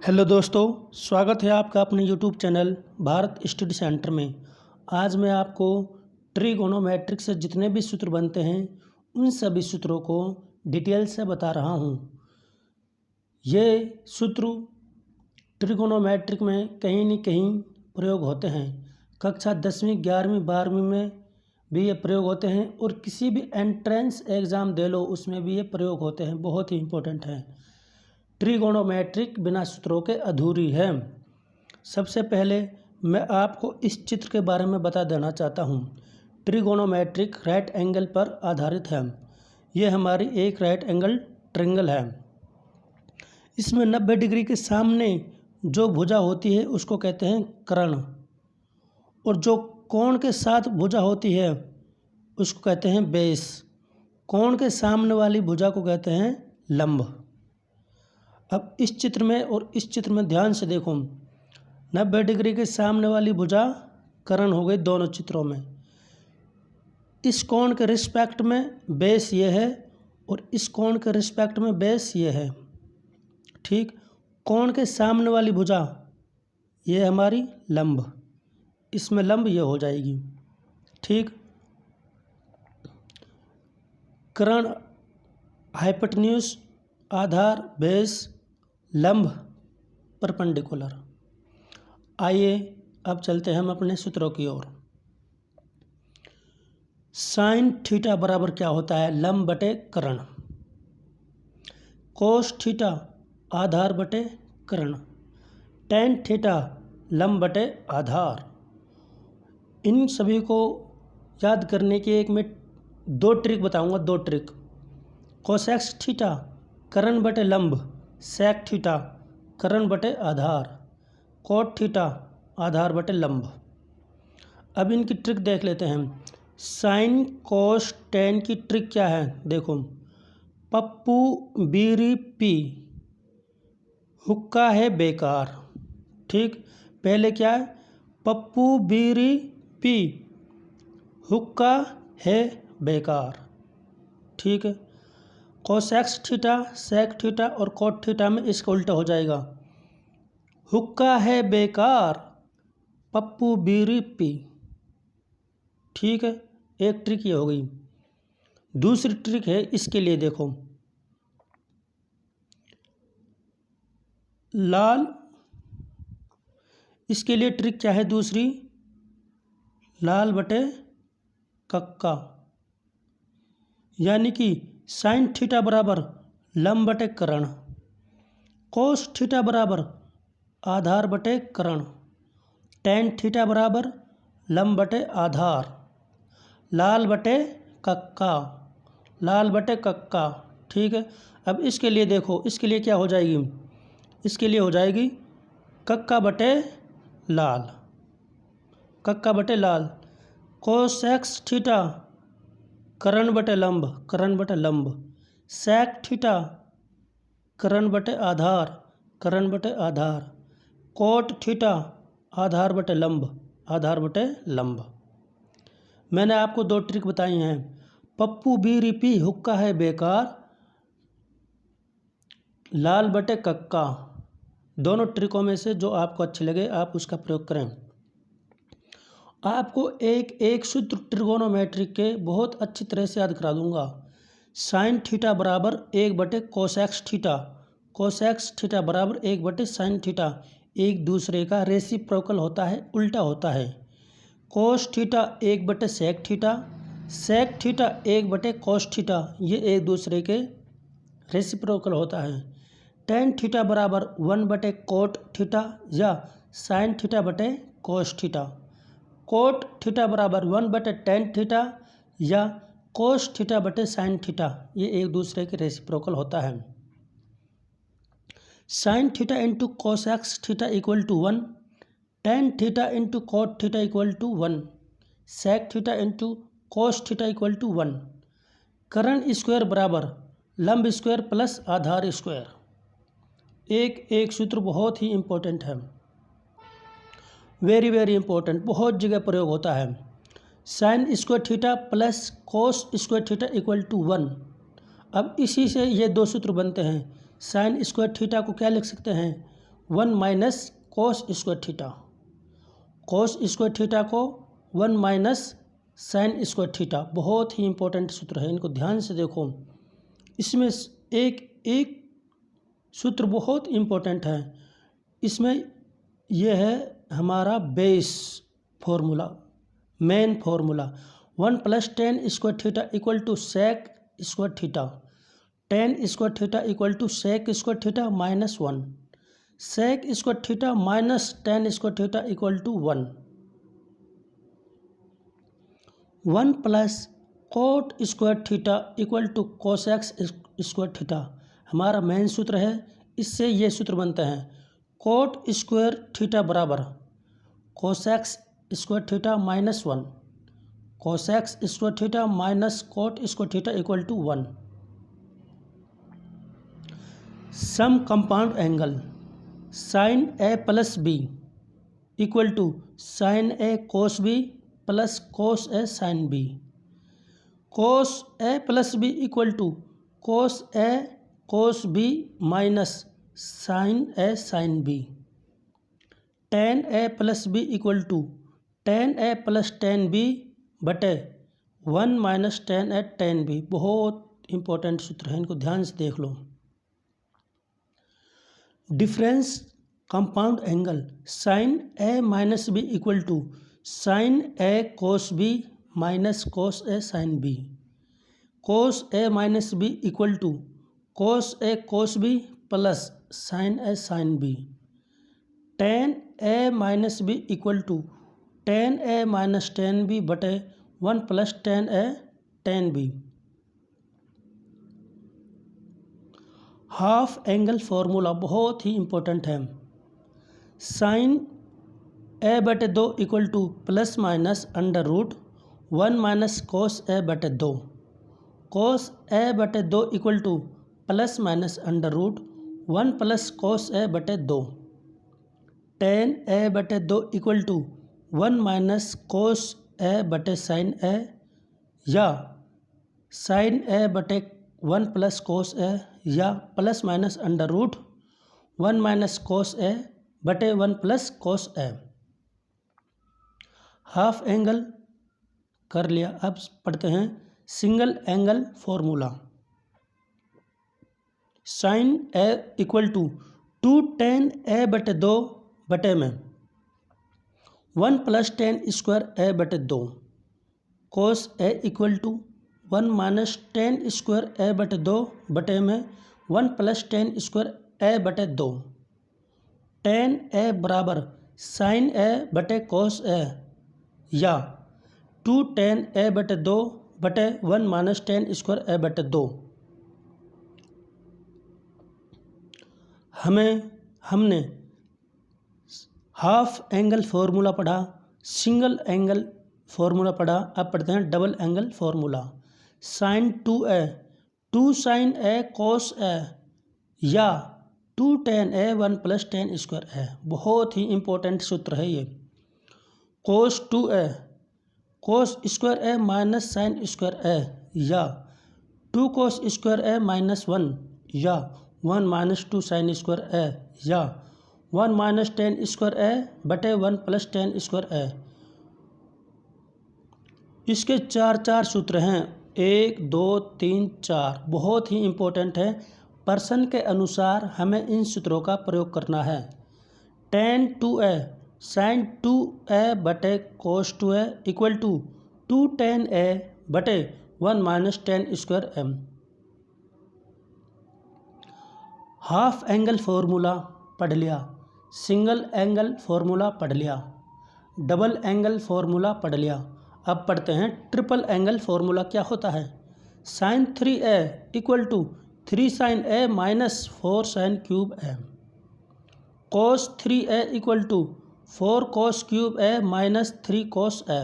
Hello दोस्तों, स्वागत है आपका अपने YouTube channel Bharat study centre में। आज मैं आपको ट्रिगोनोमेट्रिक से जितने भी सूत्र बनते हैं उन सभी सूत्रों को डिटेल से बता रहा हूँ। ये सूत्र ट्रिगोनोमेट्रिक में कहीं न कहीं प्रयोग होते हैं। कक्षा 10वीं 11वीं 12वीं में भी ये प्रयोग होते हैं और किसी भी एंट्रेंस एग्ज़ाम दे लो उसमें भी ये प्रयोग होते हैं। बहुत ही इम्पोर्टेंट है। ट्रिगोनोमेट्रिक बिना सूत्रों के अधूरी है। सबसे पहले मैं आपको इस चित्र के बारे में बता देना चाहता हूँ। ट्रिगोनोमेट्रिक राइट एंगल पर आधारित है। यह हमारी एक राइट एंगल ट्रायंगल है। इसमें 90 डिग्री के सामने जो भुजा होती है उसको कहते हैं कर्ण, और जो कोण के साथ भुजा होती है उसको कहते हैं बेस। कोण के सामने वाली भुजा को कहते हैं लंब। अब इस चित्र में और इस चित्र में ध्यान से देखो, 90 डिग्री के सामने वाली भुजा कर्ण हो गई दोनों चित्रों में। इस कोण के रिस्पेक्ट में बेस ये है और इस कोण के रिस्पेक्ट में बेस ये है। ठीक, कोण के सामने वाली भुजा ये हमारी लंब, इसमें लंब ये हो जाएगी। ठीक, कर्ण, हाइपोटेन्यूज, आधार, बेस, लंब, परपेंडिकुलर। आइए अब चलते हैं हम अपने सूत्रों की ओर। साइन थीटा बराबर क्या होता है? लंब बटे कर्ण। कोस थीटा आधार बटे कर्ण। टेन थीटा लंब बटे आधार। इन सभी को याद करने की एक मैं दो ट्रिक बताऊंगा, दो ट्रिक। कोसेक्स थीटा कर्ण बटे लंब, सेक थीटा कर्ण बटे आधार, कोट थीटा आधार बटे लंब। अब इनकी ट्रिक देख लेते हैं। साइन कोस टेन की ट्रिक क्या है? देखो, पप्पू बीरी पी, हुक्का है बेकार। ठीक, पहले क्या है? पप्पू बीरी पी, हुक्का है बेकार। ठीक है, कोसेक्स थीटा, सेक थीटा और कोट थीटा में इसका उल्टा हो जाएगा। हुक्का है बेकार, पप्पू बीरी पी। ठीक है, एक ट्रिक ये हो गई। दूसरी ट्रिक है इसके लिए, देखो, लाल, इसके लिए ट्रिक क्या है दूसरी? लाल बटे कक्का, यानी कि साइन थीटा बराबर लंब बटे कर्ण, कोस थीटा बराबर आधार बटे कर्ण, टेन थीटा बराबर लंब बटे आधार, लाल बटे कक्का, लाल बटे कक्का। ठीक है, अब इसके लिए देखो, इसके लिए क्या हो जाएगी? इसके लिए हो जाएगी कक्का बटे लाल, कक्का बटे लाल। कोसेक्स थीटा कर्ण बटे लंब, कर्ण बटे लंब। सेक थीटा कर्ण बटे आधार, कर्ण बटे आधार। कोट थीटा आधार बटे लंब, आधार बटे लंब। मैंने आपको दो ट्रिक बताई हैं। पप्पू बीरी पी, हुक्का है बेकार, लाल बटे कक्का। दोनों ट्रिकों में से जो आपको अच्छी लगे आप उसका प्रयोग करें। आपको एक एक सूत्र ट्रिगोनोमेट्रिक के बहुत अच्छी तरह से याद करा दूंगा। साइन थीटा बराबर 1 बटे कोसेक्स थीटा, कोसेक्स थीटा बराबर 1 बटे साइन थीटा, एक दूसरे का रेसिप्रोकल होता है, उल्टा होता है। कोस थीटा 1 बटे सेक थीटा, सेक थीटा 1 बटे कोस थीटा, ये एक दूसरे के रेसिप्रोकल होता है। टेन थीटा बराबर 1 बटे कोट थीटा या साइन थीटा बटे कोस थीटा। कोट थीटा बराबर 1 बटे टेन थीटा या कोस थीटा बटे साइन थीटा, ये एक दूसरे के रेसिप्रोकल होता है। Sine theta into cosec theta equal to 1, tan theta into cot theta equal to 1, sec theta into cos theta equal to 1। कर्ण स्क्वायर बराबर लंब स्क्वायर प्लस आधार स्क्वायर। एक एक सूत्र बहुत ही इम्पोर्टेंट है, वेरी वेरी इंपॉर्टेंट, बहुत जगह प्रयोग होता है। Sine square theta plus cos square theta equal to 1। अब इसी से ये दो सूत्र बनते हैं। साइन स्क्वायर थीटा को क्या लिख सकते हैं? 1 माइनस कोस स्क्वायर थीटा, कोस स्क्वायर थीटा को 1 माइनस साइन स्क्वायर थीटा। बहुत ही इंपॉर्टेंट सूत्र है, इनको ध्यान से देखो। इसमें एक एक सूत्र बहुत इंपॉर्टेंट है। इसमें यह है हमारा base formula, main formula. 1 plus tan square theta equal to sec square theta, tan square theta equal to sec square theta minus 1, sec square theta minus tan square theta equal to 1। 1 plus cot square theta equal to cosec square theta हमारा main सूत्र है। इससे ये सूत्र बनता है coat square theta बराबर cosec square theta minus 1, cosec square theta minus cot square theta equal to 1। Sum compound angle sine A plus B equal to sine A cos B plus cos A sine B, cos A plus B equal to cos A cos B minus sine A sine B, tan A plus B equal to tan A plus tan B बटे 1 minus tan A tan B. बहुत important सूत्र है, इनको ध्यान से देख लो। Difference compound angle sine A minus B equal to sine A cos B minus cos A sine B, cos A minus B equal to cos A cos B plus sine A sine B, tan A minus B equal to tan A minus tan B बटे 1 plus tan A tan B. Half angle formula बहुत ही important है। Sine A बटे 2 equal to plus minus under root 1 minus cos A बटे 2, cos A बटे 2 equal to plus minus under root 1 plus cos A बटे 2, tan A बटे 2 equal to 1 minus cos A बटे sine ए या sign A बटे 1 plus cos A या plus minus under root 1 minus cos A बटे 1 plus cos A. Half angle कर लिया, अब पढ़ते हैं single angle formula. Sine A equal to 2 tan A बटे 2 बटे में 1 प्लस टेन स्क्वायर ए बटे 2, cos A equal to 1 minus tan square A बटे 2 बटे में 1 प्लस टेन स्क्वायर ए बटे 2, टेन ए बराबर साइन ए बटे कोस ए या 2 टेन ए बटे 2 बटे 1 माइनस टेन स्क्वायर ए बटे 2। हमने हाफ एंगल फार्मूला पढ़ा, सिंगल एंगल फार्मूला पढ़ा। अब पढ़ते हैं double angle formula. Sine 2a 2 sine A cos A या 2 tan A 1 plus tan square A. बहुत ही इंपॉर्टेंट सूत्र है ये। Cos 2a cos square A minus sine square A या 2 कोस स्क्वायर ए माइनस 1 या 1 माइनस 2 साइन स्क्वायर ए या 1 minus tan square A बटे 1 प्लस टेन स्क्वायर ए। इसके चार सूत्र हैं, 1 2 3 4। बहुत ही इम्पोर्टेंट है, प्रश्न के अनुसार हमें इन सूत्रों का प्रयोग करना है। टेन 2a साइन 2a बटे cos 2a equal to 2 tan A बटे 1 minus tan square M. Half angle formula पढ़ लिया, सिंगल एंगल फार्मूला पढ़ लिया, डबल एंगल फार्मूला पढ़ लिया। अब पढ़ते हैं ट्रिपल एंगल फार्मूला क्या होता है। Sine 3a equal to 3 sine A minus 4 sine cube A, cos 3a equal to 4 cos cube A minus 3 cos A,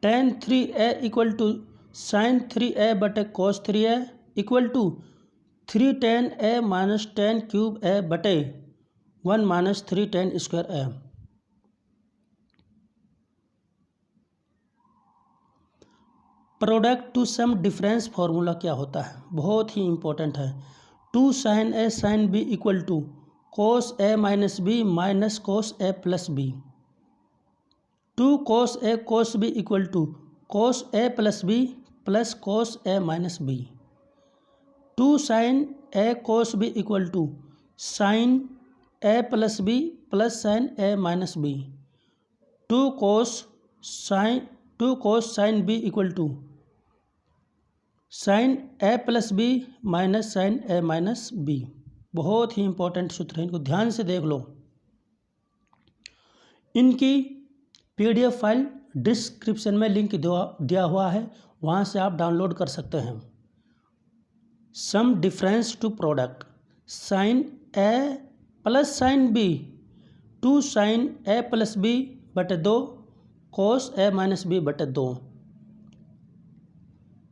tan 3a equal to sine 3a बटे cos 3a equal to 3 tan A minus tan cube A बटे 1 minus 3 tan square A. Product to sum difference formula क्या होता है, बहुत ही important है। 2 sine A sine B equal to cos A minus B minus cos A plus B. 2 cos A cos B equal to cos A plus B plus cos A minus B. 2 sine A cos B equal to sine A plus B plus sine A minus B. 2 cos sine B equal to sine A plus B minus sine A minus B. बहुत ही important सूत्र है, इनको ध्यान से देख लो। इनकी PDF file description में लिंक दिया हुआ है, वहाँ से आप डाउनलोड कर सकते हैं। Sum difference to product sine A plus sine B 2 sine A plus B बटे 2 कोस ए माइनस बी बटे 2।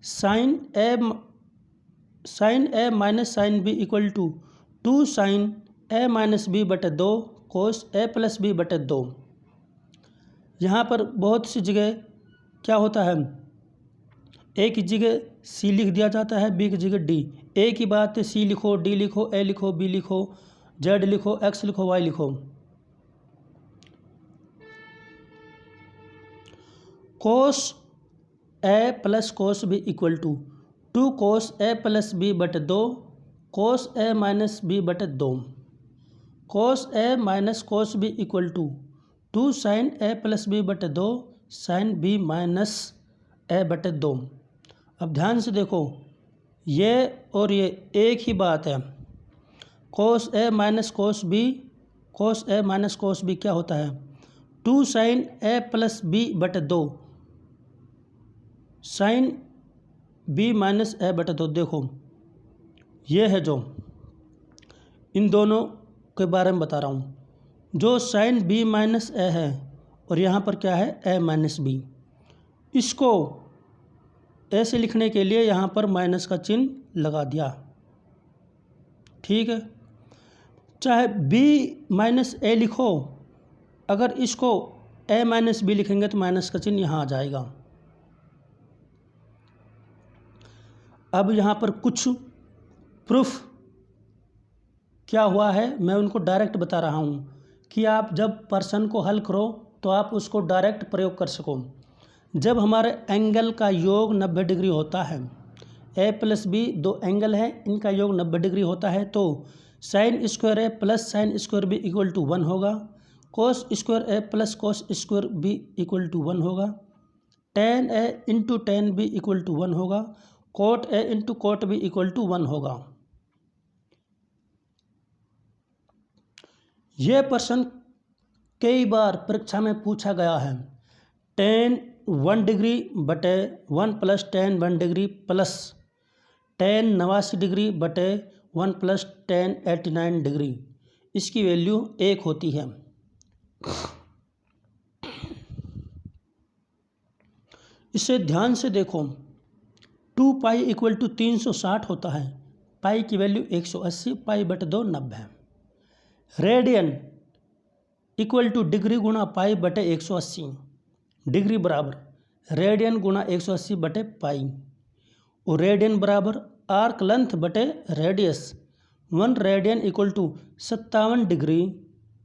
Sine A minus sine B equal to 2 sine A minus B बटे 2 कोस ए प्लस बी बटे 2। यहाँ पर बहुत सी जगह क्या होता है, ए की जगह सी लिख दिया जाता है, बी की जगह डी। ए की बात है सी लिखो, डी लिखो, ए लिखो, बी लिखो, जेड लिखो, एक्स लिखो, वाई लिखो। Cos A plus cos B equal to 2 cos A plus B बटे 2 कोस ए माइनस बी बटे 2। Cos A minus cos B equal to 2 sine A plus B बटे 2 sine B minus ए बटे 2। अब ध्यान से देखो, ये और ये एक ही बात है। कोस A minus cos A minus cos B क्या होता है, 2 साइन ए प्लस बी बटे 2 साइन बी माइनस ए बटे 2। देखो ये है जो इन दोनों के बारे में बता रहा हूँ, जो साइन बी माइनस ए है और यहाँ पर क्या है ए माइनस बी। इसको ऐसे लिखने के लिए यहाँ पर माइनस का चिन्ह लगा दिया, ठीक है। चाहे बी माइनस ए लिखो, अगर इसको ए माइनस बी लिखेंगे तो माइनस का चिन्ह यहाँ आ जाएगा। अब यहाँ पर कुछ प्रूफ क्या हुआ है मैं उनको डायरेक्ट बता रहा हूँ कि आप जब पर्सन को हल करो तो आप उसको डायरेक्ट प्रयोग कर सको। जब हमारे एंगल का योग 90 डिग्री होता है, ए प्लस बी दो एंगल है, इनका योग 90 डिग्री होता है, तो sine square A plus sine square B equal to 1 होगा। Cos square A plus cos square B equal to 1 होगा। Tan A into tan B equal to 1 होगा। Cot A into cot B equal to 1 होगा। यह प्रश्न कई बार परीक्षा में पूछा गया है। टेन 1 डिग्री बटे 1 plus ten 1 degree plus ten 89 degree बटे 1 प्लस टेन 89 डिग्री, इसकी वैल्यू 1 होती है। इसे ध्यान से देखो, 2 पाई इक्वल टू 360 होता है, पाई की वैल्यू 180, पाई बटे 2 90। रेडियन इक्वल टू डिग्री गुणा पाई बटे 180, डिग्री बराबर रेडियन गुणा 180 बटे पाई, और रेडियन बराबर आर्क लेंथ बटे radius. 1 radian equal to 57 degree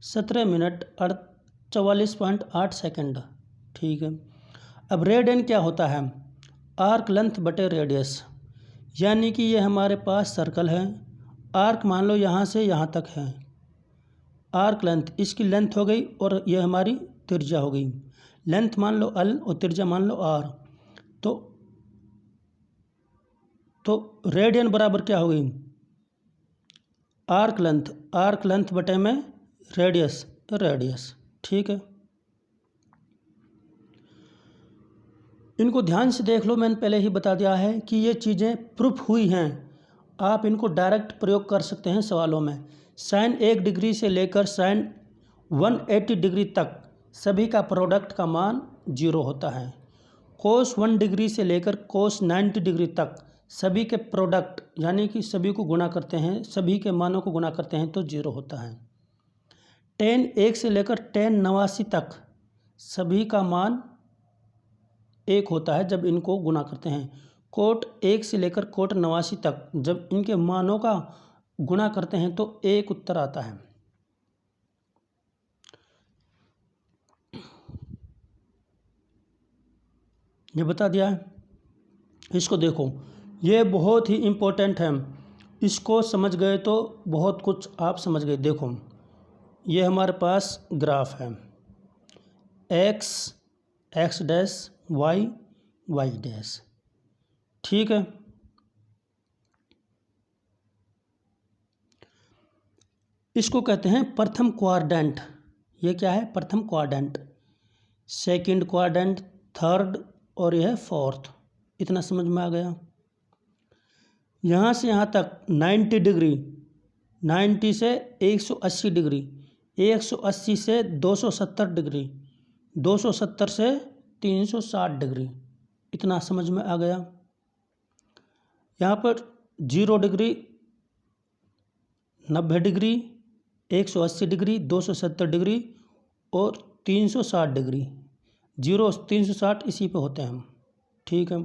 17 minute 44.8 second, ठीक है। अब रेडियन क्या होता है, आर्क लेंथ बटे रेडियस, यानी कि ये हमारे पास सर्कल है, आर्क मान लो यहाँ से यहाँ तक है, आर्क लेंथ इसकी लेंथ हो गई और यह हमारी त्रिज्या हो गई। लेंथ मान लो L और त्रिज्या मान लो R, तो रेडियन बराबर क्या हो गई, आर्क लेंथ बटे में रेडियस, ठीक है। इनको ध्यान से देख लो, मैंने पहले ही बता दिया है कि ये चीज़ें प्रूफ हुई हैं, आप इनको डायरेक्ट प्रयोग कर सकते हैं सवालों में। साइन 1 डिग्री से लेकर साइन 180 डिग्री तक सभी का प्रोडक्ट का मान 0 होता है। कोस 1 डिग्री से लेकर कोस 90 डिग्री तक सभी के प्रोडक्ट यानी कि सभी को गुणा करते हैं, सभी के मानों को गुणा करते हैं तो 0 होता है। टेन 1 से लेकर टेन 89 तक सभी का मान 1 होता है जब इनको गुणा करते हैं। कोट 1 से लेकर कोट 89 तक जब इनके मानों का गुणा करते हैं तो 1 उत्तर आता है। ये बता दिया है। इसको देखो, ये बहुत ही इम्पोर्टेंट है, इसको समझ गए तो बहुत कुछ आप समझ गए। देखो, ये हमारे पास ग्राफ है, X X dash Y Y dash, ठीक है। इसको कहते हैं प्रथम क्वाड्रेंट। ये क्या है? प्रथम क्वाड्रेंट, सेकंड क्वाड्रेंट, थर्ड और यह फोर्थ। इतना समझ में आ गया। यहाँ से यहाँ तक 90 डिग्री, 90 से 180 डिग्री, 180 से 270 डिग्री, 270 से 360 डिग्री। इतना समझ में आ गया। यहाँ पर 0 डिग्री, 90 डिग्री, 180 डिग्री, 270 डिग्री और 360 डिग्री। 0 360 इसी पे होते हैं हम, ठीक है।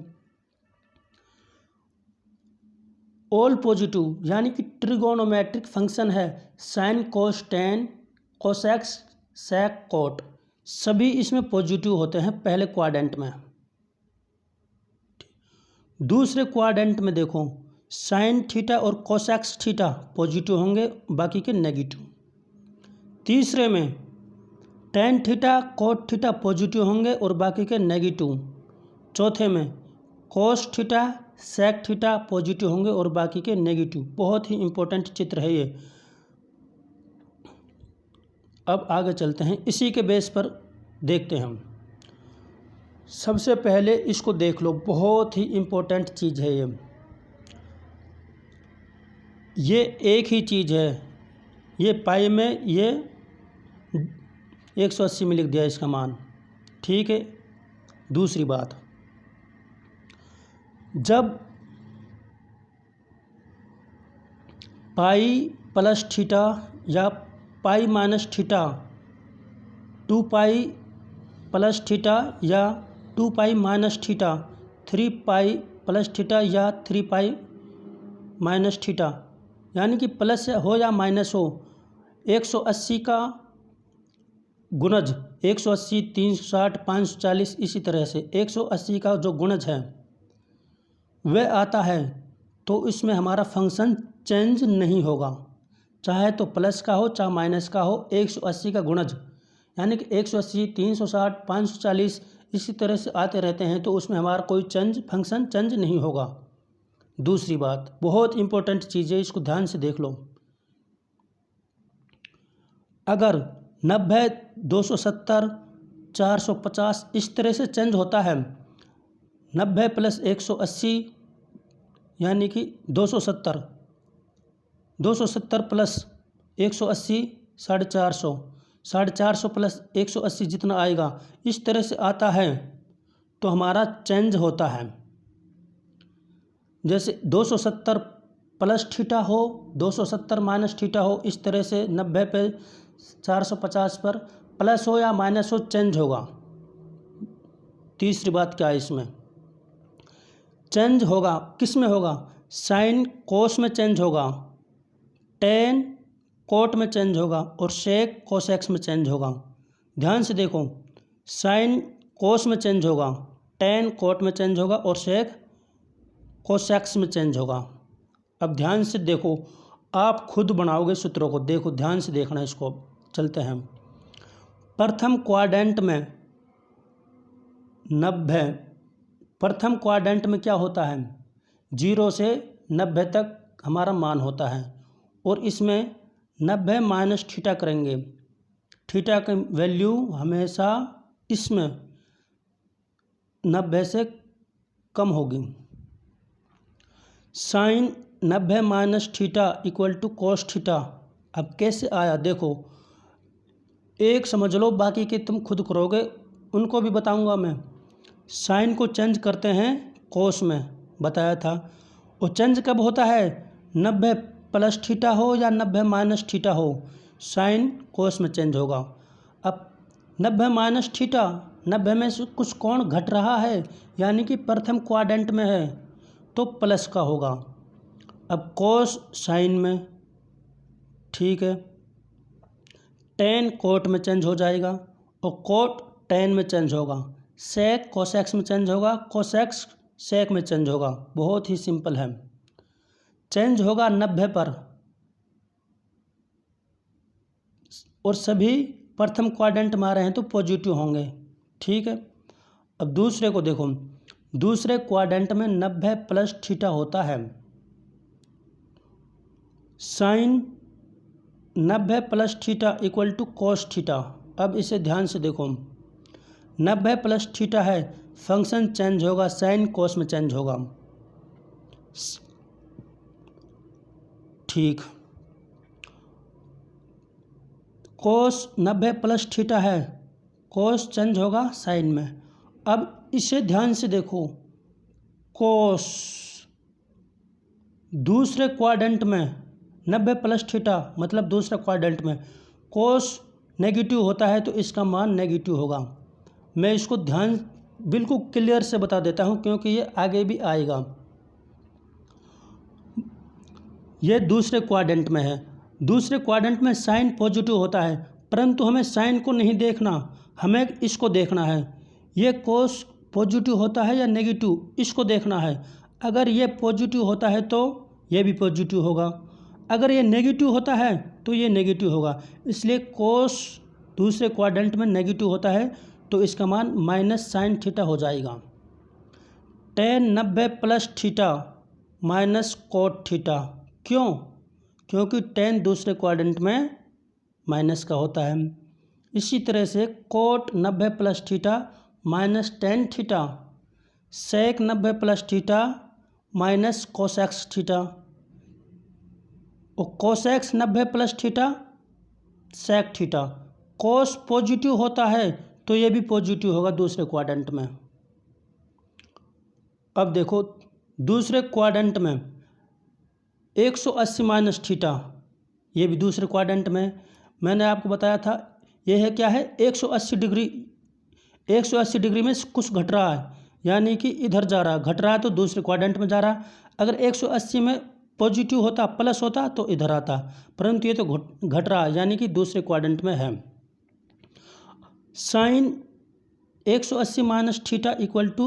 ऑल पॉजिटिव यानी कि ट्रिगोनोमेट्रिक फंक्शन है, साइन कोस टेन कोसेक्स सेक कोट, सभी इसमें पॉजिटिव होते हैं पहले क्वाड्रेंट में। दूसरे क्वाड्रेंट में देखो, साइन थीटा और कोसेक्स थीटा पॉजिटिव होंगे, बाकी के नेगेटिव। तीसरे में tan theta cot theta positive होंगे और बाकी के नेगेटिव। चौथे में cos theta sec theta positive होंगे और बाकी के नेगेटिव। बहुत ही इम्पोर्टेंट चित्र है ये। अब आगे चलते हैं, इसी के बेस पर देखते हैं हम। सबसे पहले इसको देख लो, बहुत ही इम्पोर्टेंट चीज़ है ये एक ही चीज़ है। ये पाई में ये 180 में लिख दिया इसका मान, ठीक है। दूसरी बात, जब पाई प्लस थीटा या pi minus theta, 2 pi plus theta या 2 pi minus theta, 3 pi plus theta या 3 पाई माइनस थीटा, यानी कि प्लस हो या माइनस हो, 180 का गुणज 180, 360, 540, इसी तरह से 180 का जो गुणज है वह आता है, तो इसमें हमारा फंक्शन चेंज नहीं होगा, चाहे तो प्लस का हो चाहे माइनस का हो। 180 का गुणज यानी कि 180, 360, 540 इसी तरह से आते रहते हैं, तो उसमें हमारा कोई फंक्शन चेंज नहीं होगा। दूसरी बात, बहुत इंपॉर्टेंट चीज़ है, इसको ध्यान से देख लो। अगर 90, 270, 450 इस तरह से चेंज होता है, 90 प्लस 180 यानी कि 270, 270 प्लस 180 450, 450 प्लस 180 जितना आएगा, इस तरह से आता है तो हमारा चेंज होता है। जैसे 270 प्लस थीटा हो, 270 माइनस थीटा हो, इस तरह से 90 पे 450 पर प्लस हो या माइनस हो, चेंज होगा। तीसरी बात क्या है इसमें, चेंज होगा किस में होगा? साइन कोस में चेंज होगा, टेन कोट में चेंज होगा और सेक कोसेक्स में चेंज होगा। ध्यान से देखो, साइन कोस में चेंज होगा, टेन कोट में चेंज होगा और सेक कोसेक्स में चेंज होगा। अब ध्यान से देखो, आप खुद बनाओगे सूत्रों को, देखो ध्यान से देखना इसको। चलते हैं, प्रथम क्वाड्रेंट में 90, प्रथम क्वाड्रेंट में क्या होता है, 0 से 90 तक हमारा मान होता है, और इसमें 90 माइनस थीटा करेंगे। थीटा की वैल्यू हमेशा इसमें 90 से कम होगी। Sine 90 minus theta equal to cos theta. अब कैसे आया देखो, एक समझ लो, बाकी के तुम खुद करोगे, उनको भी बताऊंगा मैं। साइन को चेंज करते हैं कोस में, बताया था। और चेंज कब होता है? 90 प्लस थीटा हो या 90 माइनस थीटा हो, साइन कोस में चेंज होगा। अब 90 माइनस थीटा, 90 में से कुछ कोण घट रहा है, यानी कि प्रथम क्वाड्रेंट में है, तो प्लस का होगा। अब कोस साइन में, ठीक है, टेन कोट में चेंज हो जाएगा और कोट टेन में चेंज होगा। सेक कोसेक्स में चेंज होगा, कोसेक्स सेक में चेंज होगा। बहुत ही सिंपल है। चेंज होगा 90 पर और सभी प्रथम क्वाड्रेंट में आ रहे हैं तो पॉजिटिव होंगे। ठीक है, अब दूसरे को देखो। दूसरे क्वाड्रेंट में 90 प्लस थीटा होता है। Sine 90 plus theta equal to cos theta. अब इसे ध्यान से देखो, 90 प्लस थीटा है, फंक्शन चेंज होगा, साइन कोस में चेंज होगा। ठीक, कोस 90 प्लस थीटा है, कोस चेंज होगा साइन में। अब इसे ध्यान से देखो, कोस दूसरे क्वाड्रेंट में 90 प्लस थीटा मतलब दूसरे क्वाड्रेंट में कोस नेगेटिव होता है तो इसका मान नेगेटिव होगा। मैं इसको ध्यान बिल्कुल क्लियर से बता देता हूँ क्योंकि ये आगे भी आएगा। ये दूसरे क्वाड्रेंट में है। दूसरे क्वाड्रेंट में साइन पॉजिटिव होता है, परंतु हमें साइन को नहीं देखना, हमें इसको देखना है। ये कोस पॉजिटिव होता है या नेगेटिव, इसको देखना है। अगर ये पॉजिटिव होता है तो ये भी पॉजिटिव होगा, अगर ये नेगेटिव होता है तो ये नेगेटिव होगा। इसलिए कोस दूसरे क्वाड्रेंट में नेगेटिव होता है तो इसका मान माइनस साइन थीटा हो जाएगा। Ten 90 plus theta minus cot theta. क्यों? क्योंकि टेन दूसरे क्वाड्रेंट में माइनस का होता है। इसी तरह से cot 90 plus theta minus tan theta, sec 90 plus theta minus cosec theta, और cosec 90 plus theta sec theta. Cos positive होता है तो ये भी पॉजिटिव होगा दूसरे क्वाड्रेंट में। अब देखो, दूसरे क्वाड्रेंट में 180 माइनस थीटा, ये भी दूसरे क्वाड्रेंट में। मैंने आपको बताया था ये है क्या है, 180 डिग्री। 180 डिग्री में कुछ घट रहा है, यानी कि इधर जा रहा है, घट रहा है तो दूसरे क्वाड्रेंट में जा रहा है। अगर 180 में पॉजिटिव होता, प्लस होता तो इधर आता, परंतु ये तो घट रहा है, यानी कि दूसरे क्वाड्रेंट में है। Sine 180 minus theta equal to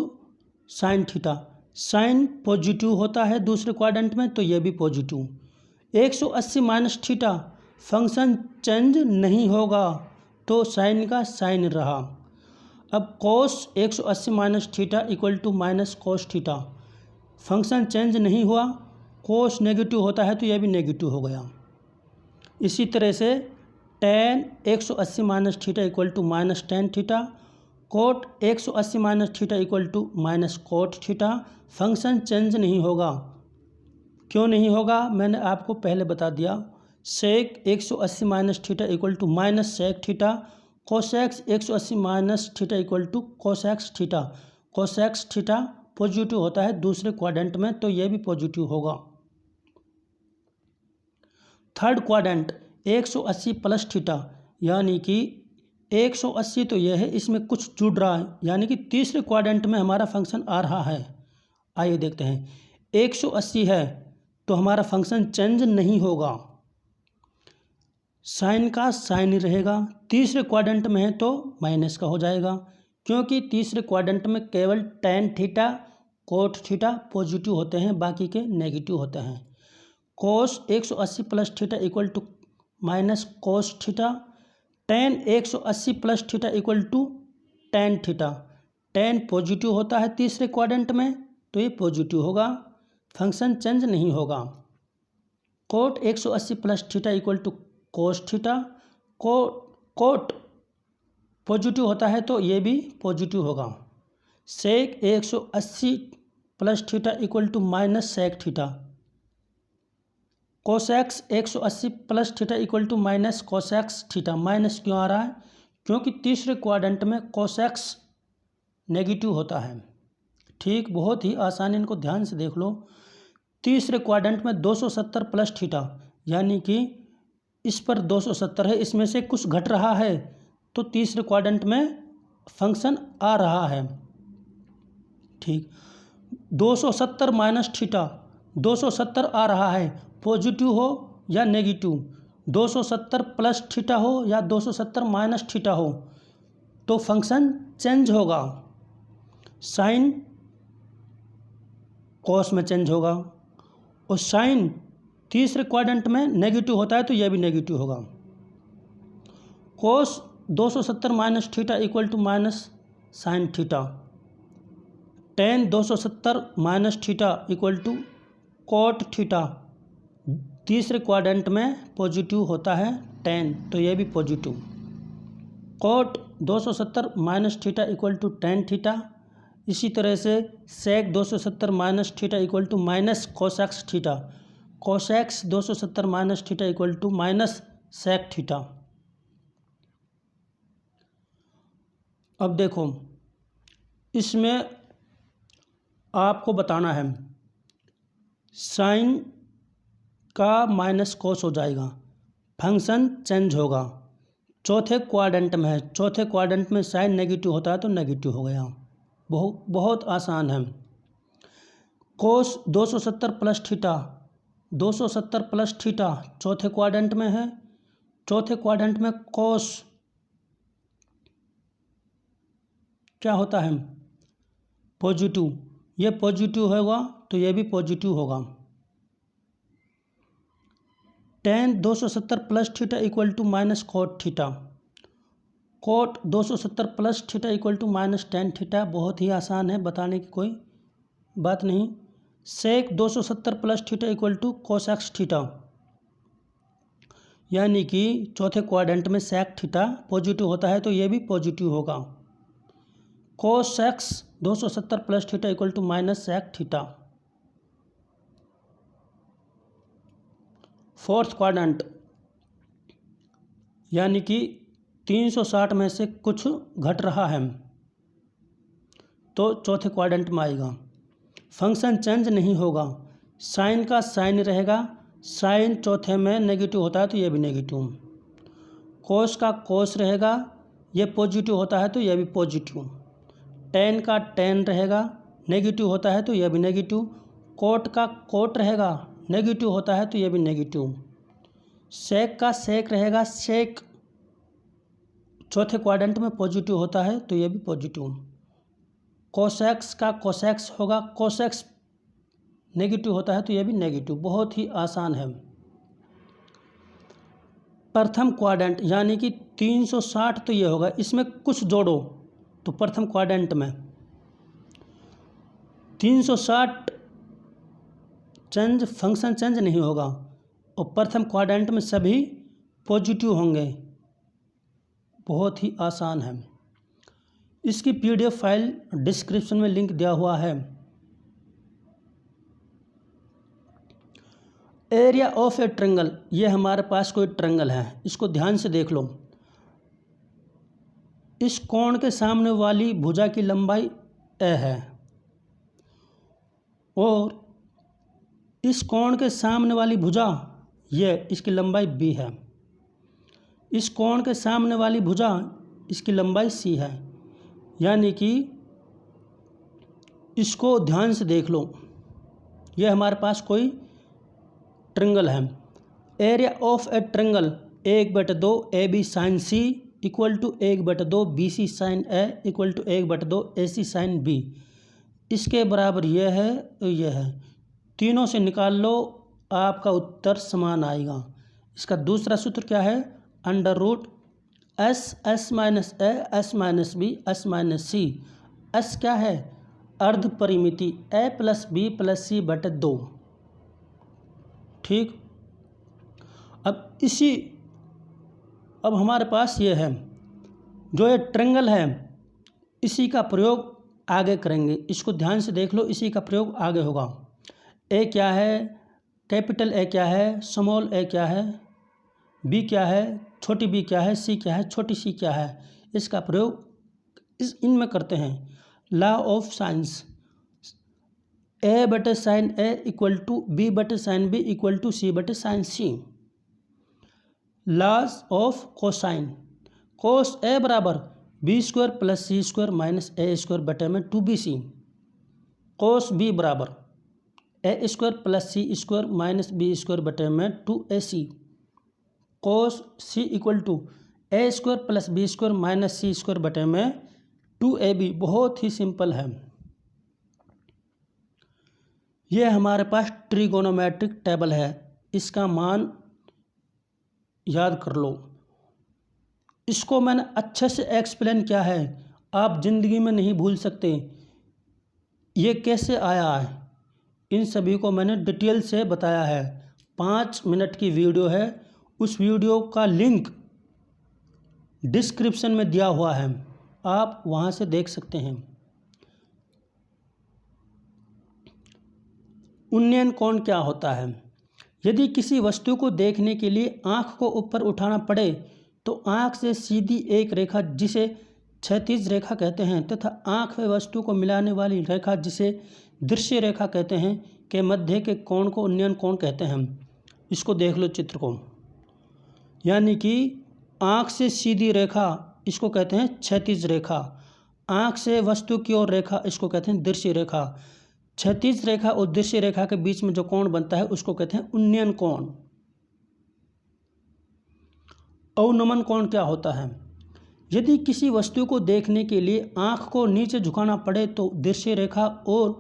sine theta. Sine positive होता है दूसरे क्वाड्रेंट में तो ये भी positive. 180 minus theta function change नहीं होगा तो साइन का साइन रहा। अब cos 180 minus theta equal to minus cos theta, function change नहीं हुआ, कोस नेगेटिव होता है तो यह भी नेगेटिव हो गया। इसी तरह से tan 180 minus theta equal to minus tan theta, cot 180 minus theta equal to minus cot theta, function change नहीं होगा। क्यों नहीं होगा? मैंने आपको पहले बता दिया। Sec 180 minus theta equal to minus sec theta, cosec 180 minus theta equal to cosec theta. Cosec theta positive होता है दूसरे क्वाड्रेंट में तो यह भी पॉजिटिव होगा। थर्ड क्वाड्रेंट 180 प्लस थीटा, यानी कि 180 तो यह है, इसमें कुछ जुड़ रहा है, यानी कि तीसरे क्वाड्रेंट में हमारा फंक्शन आ रहा है। आइए देखते हैं, 180 है तो हमारा फंक्शन चेंज नहीं होगा, साइन का साइन ही रहेगा। तीसरे क्वाड्रेंट में है तो माइनस का हो जाएगा, क्योंकि तीसरे क्वाड्रेंट में केवल tan theta cot theta positive होते हैं, बाकी के नेगेटिव होते हैं। Cos 180 plus theta equal to minus cos theta, tan 180 plus theta equal to tan theta. Tan positive होता है तीसरे क्वाड्रेंट में तो ये पॉजिटिव होगा, फंक्शन चेंज नहीं होगा। Cot 180 plus theta equal to cos theta, cot positive होता है तो ये भी पॉजिटिव होगा। Sec 180 plus theta equal to minus sec theta, cosec 180 plus theta equal to minus cosec theta. Minus क्यों आ रहा है? क्योंकि तीसरे क्वाड्रेंट में कोसेक्स नेगेटिव होता है। ठीक, बहुत ही आसान, इनको ध्यान से देख लो। तीसरे क्वाड्रेंट में 270 प्लस थीटा, यानी कि इस पर 270 है, इसमें से कुछ घट रहा है तो तीसरे क्वाड्रेंट में फंक्शन आ रहा है। ठीक, 270 माइनस थीटा, 270 आ रहा है, पॉजिटिव हो या नेगेटिव, 270 प्लस थीटा हो या 270 माइनस थीटा हो तो फंक्शन चेंज होगा। साइन कॉस में चेंज होगा, और साइन तीसरे क्वाड्रेंट में नेगेटिव होता है तो यह भी नेगेटिव होगा। Cos 270 minus theta equal to minus sine theta. Tan 270 minus theta equal to cot theta. तीसरे क्वाड्रेंट में पॉजिटिव होता है टेन, तो यह भी positive. Cot 270 minus theta equal to tan theta. इसी तरह से sec 270 minus theta equal to minus cosec theta. Cosec 270 minus theta equal to minus sec theta. अब देखो, इसमें आपको बताना है साइन का माइनस कोस हो जाएगा, फंक्शन चेंज होगा। चौथे क्वाड्रेंट में है, चौथे क्वाड्रेंट में साइन नेगेटिव होता है तो नेगेटिव हो गया। बहुत आसान है। कोस 270 प्लस थीटा, 270 प्लस थीटा चौथे क्वाड्रेंट में है। चौथे क्वाड्रेंट में कोस क्या होता है, पॉजिटिव। ये पॉजिटिव होगा तो ये भी पॉजिटिव होगा। Tan 270 plus theta equal to minus cot theta. Cot 270 plus theta equal to minus tan theta. बहुत ही आसान है, बताने की कोई बात नहीं। Sec 270 plus theta equal to cosec theta, यानी कि चौथे क्वाड्रेंट में सेक थीटा पॉजिटिव होता है तो ये भी पॉजिटिव होगा। Cosec 270 plus theta equal to minus sec theta. Fourth quadrant, यानी कि 360 में से कुछ घट रहा है तो चौथे क्वाड्रेंट में आएगा। फंक्शन चेंज नहीं होगा, साइन का साइन रहेगा। साइन चौथे में नेगेटिव होता है तो ये भी नेगेटिव। कोस का कोस रहेगा, ये पॉजिटिव होता है तो यह भी पॉजिटिव। टेन का टेन रहेगा, नेगेटिव होता है तो यह भी नेगेटिव। कोट का कोट रहेगा, नेगेटिव होता है तो यह भी नेगेटिव। सेक का सेक रहेगा, सेक चौथे क्वाड्रेंट में पॉजिटिव होता है तो यह भी पॉजिटिव। कोसेक्स का कोसेक्स होगा, कोसेक्स नेगेटिव होता है तो यह भी नेगेटिव। बहुत ही आसान है। प्रथम क्वाड्रेंट यानी कि 360 तो ये होगा, इसमें कुछ जोड़ो तो प्रथम क्वाड्रेंट में 360 चेंज, फंक्शन चेंज नहीं होगा, और प्रथम क्वाड्रेंट में सभी पॉजिटिव होंगे। बहुत ही आसान है। इसकी PDF फाइल डिस्क्रिप्शन में लिंक दिया हुआ है। एरिया ऑफ ए ट्रायंगल, ये हमारे पास कोई ट्रायंगल है, इसको ध्यान से देख लो। इस कोण के सामने वाली भुजा की लंबाई a है, और इस कोण के सामने वाली भुजा ये इसकी लंबाई b है। इस कोण के सामने वाली भुजा इसकी लंबाई c है, यानी कि इसको ध्यान से देख लो। ये हमारे पास कोई ट्रायंगल है। Area of a triangle 1/2 AB sine C equal to 1/2 BC sine A equal to 1/2 AC sine B। इसके बराबर यह है तो यह है, तीनों से निकाल लो, आपका उत्तर समान आएगा। इसका दूसरा सूत्र क्या है, under root S minus A S minus B S minus C। S क्या है, अर्ध परिमिति A plus B plus C बटे 2। ठीक। अब हमारे पास ये है, जो ये ट्रायंगल है इसी का प्रयोग आगे करेंगे। इसको ध्यान से देख लो, इसी का प्रयोग आगे होगा। ए क्या है, कैपिटल ए क्या है, स्मॉल ए क्या है, बी क्या है, छोटी बी क्या है, सी क्या है, छोटी सी क्या है, इसका प्रयोग इनमें करते हैं। लॉ ऑफ साइंस, ए बटे sine A equal to B बटे sine B equal to C बटे sine C. Laws of cosine, cos A बराबर b² plus c² minus a² बटे में 2bc। कोस बी बराबर a² plus c² minus b² बटे में 2ac। Cos C equal to a² plus b² minus c² बटे में 2ab। बहुत ही सिंपल है। यह हमारे पास ट्रिगोनोमेट्रिक टेबल है, इसका मान याद कर लो। इसको मैंने अच्छे से एक्सप्लेन किया है, आप ज़िंदगी में नहीं भूल सकते। ये कैसे आया है इन सभी को मैंने डिटेल से बताया है। 5 मिनट की वीडियो है, उस वीडियो का लिंक डिस्क्रिप्शन में दिया हुआ है, आप वहाँ से देख सकते हैं। उन्नयन कोण क्या होता है? यदि किसी वस्तु को देखने के लिए आँख को ऊपर उठाना पड़े तो आँख से सीधी एक रेखा जिसे क्षैतिज रेखा कहते हैं तथा आँख व वस्तु को मिलाने वाली रेखा जिसे दृश्य रेखा कहते हैं के मध्य के कोण को उन्नयन कोण कहते हैं। इसको देख लो चित्र को, यानी कि आँख से सीधी रेखा इसको कहते हैं क्षैतिज रेखा, आँख से वस्तु की ओर रेखा इसको कहते हैं दृश्य रेखा, क्षैतिज रेखा और दृश्य रेखा के बीच में जो कोण बनता है उसको कहते हैं उन्नयन कोण। अवनमन कोण क्या होता है? यदि किसी वस्तु को देखने के लिए आँख को नीचे झुकाना पड़े तो दृश्य रेखा और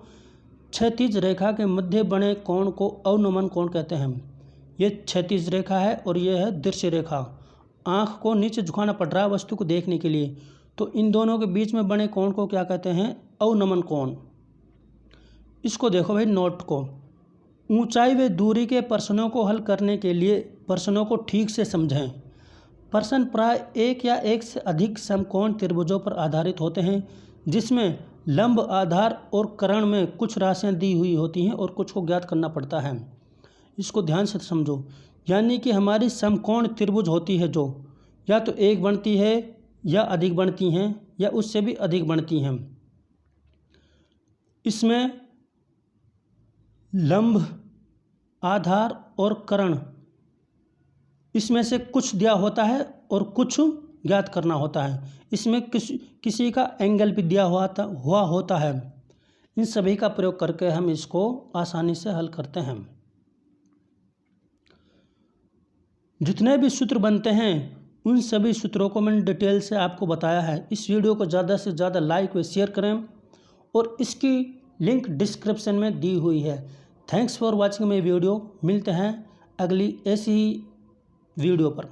क्षैतिज रेखा के मध्य बने कोण को अवनमन कोण कहते हैं। ये क्षैतिज रेखा है और यह है दृश्य रेखा। आँख को नीचे झुकाना पड़ रहा है वस्तु को देखने के लिए, तो इन दोनों के बीच में बने कोण को क्या कहते हैं? अवनमन कोण। इसको देखो भाई नोट को, ऊंचाई व दूरी के प्रश्नों को हल करने के लिए प्रश्नों को ठीक से समझें। प्रश्न प्राय एक या एक से अधिक समकोण त्रिभुजों पर आधारित होते हैं जिसमें लंब आधार और कर्ण में कुछ राशियां दी हुई होती हैं और कुछ को ज्ञात करना पड़ता है। इसको ध्यान से समझो, यानी कि हमारी समकोण त्रिभुज होती है जो या तो एक बनती है या अधिक बनती हैं या उससे भी अधिक बनती हैं। इसमें लंब आधार और कर्ण इसमें से कुछ दिया होता है और कुछ ज्ञात करना होता है। इसमें किसी का एंगल भी दिया हुआ होता है। इन सभी का प्रयोग करके हम इसको आसानी से हल करते हैं। जितने भी सूत्र बनते हैं उन सभी सूत्रों को मैंने डिटेल से आपको बताया है। इस वीडियो को ज़्यादा से ज़्यादा लाइक व शेयर करें और इसकी लिंक डिस्क्रिप्शन में दी हुई है। Thanks for watching my video. मिलते हैं अगली ऐसी ही वीडियो पर।